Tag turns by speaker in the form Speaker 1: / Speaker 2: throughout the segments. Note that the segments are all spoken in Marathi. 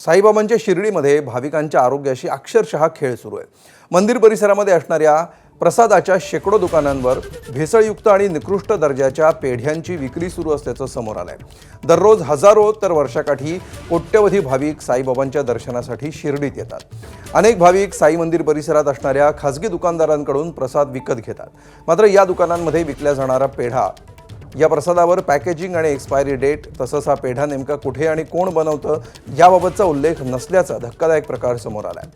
Speaker 1: साईबाबांच्या शिर्डीमध्ये भाविकांच्या आरोग्याशी अक्षरशः खेळ सुरू आहे। मंदिर परिसरामध्ये असणाऱ्या प्रसादाच्या शेकडो दुकानांवर भेसळयुक्त आणि निकृष्ट दर्जाच्या पेढ्यांची विक्री सुरू असल्याचं समोर आलंय। दररोज हजारो तर वर्षाकाठी कोट्यवधी भाविक साईबाबांच्या दर्शनासाठी शिर्डीत येतात। अनेक भाविक साई मंदिर परिसरात असणाऱ्या खासगी दुकानदारांकडून प्रसाद विकत घेतात। मात्र या दुकानांमध्ये विकल्या जाणारा पेढा, या प्रसादावर पॅकेजिंग आणि एक्सपायरी डेट तसंच हा पेढा नेमका कुठे आणि कोण बनवतं याबाबतचा उल्लेख नसल्याचा धक्कादायक प्रकार समोर आलाय।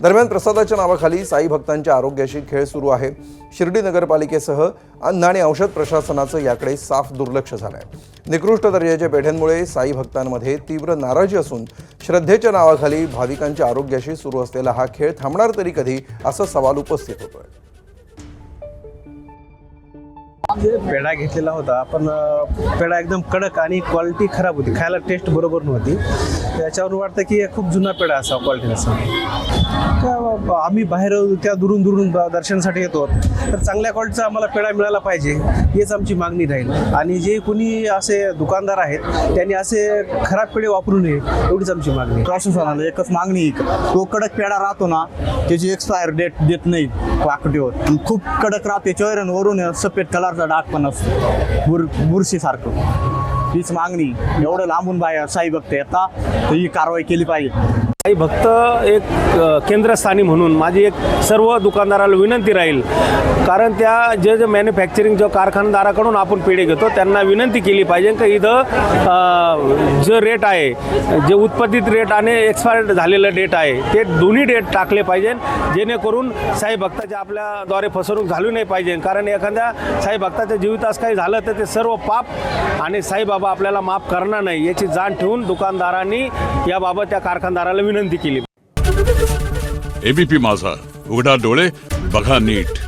Speaker 1: दरम्यान प्रसादाच्या नावाखाली साई भक्तांच्या आरोग्याशी खेळ सुरू आहे। शिर्डी नगरपालिकेसह अन्न आणि औषध प्रशासनाचं याकडे साफ दुर्लक्ष झालंय। निकृष्ट दर्जाच्या पेढ्यांमुळे साई भक्तांमध्ये तीव्र नाराजी असून श्रद्धेच्या नावाखाली भाविकांच्या आरोग्याशी सुरू असलेला हा खेळ थांबणार तरी कधी असा सवाल उपस्थित होतोय।
Speaker 2: पेढा घेतलेला होता, पण पेढा एकदम कडक आणि क्वालिटी खराब होती, खायला टेस्ट बरोबर नव्हती। त्याच्यावरून वाटतं की खूप जुना पेढा असावा, क्वालिटी नसावा। आम्ही बाहेर त्या दुरून दुरून दर्शनासाठी येतो, तर चांगल्या क्वालिटीचा आम्हाला पेढा मिळाला पाहिजे, हेच आमची मागणी राहील। आणि जे कोणी असे दुकानदार आहेत त्यांनी असे खराब पेढे वापरू नये, एवढीच आमची मागणी।
Speaker 3: प्रशासनाला एकच मागणी, तो कडक पेढा राहतो ना, त्याची एक्सपायर डेट देत नाही पाकिटवर, खूप कडक राहते, वरून सफेद कलरचा डाग पण असतो, बुरशी सारखं। हीच मागणी, एवढं लांबून बाहेर साई भक्त येतात तर ही कारवाई केली पाहिजे।
Speaker 4: साई भक्त एक केंद्रस्थानी म्हणून माझी एक सर्व दुकानदाराला विनंती राहील, कारण त्या जे मॅन्युफॅक्चरिंग जो कारखानदाराकडून आपण पेढे घेतो त्यांना विनंती केली पाहिजे की इथं जो रेट आहे, जे उत्पादित रेट आणि एक्सपायर्ड झालेलं डेट आहे, ते दोन्ही डेट टाकले पाहिजे, जेणेकरून साई भक्ताच्या आपल्याद्वारे फसवणूक झाली नाही पाहिजे। कारण एखाद्या साई भक्ताच्या जीवितास काही झालं तर ते सर्व पाप आणि साईबाबा आपल्याला माफ करणार नाही, याची जाण ठेवून दुकानदारांनी याबाबत त्या कारखानदाराला विनंती केली।
Speaker 5: एबीपी माझा, उघडा डोळे बघा नीट।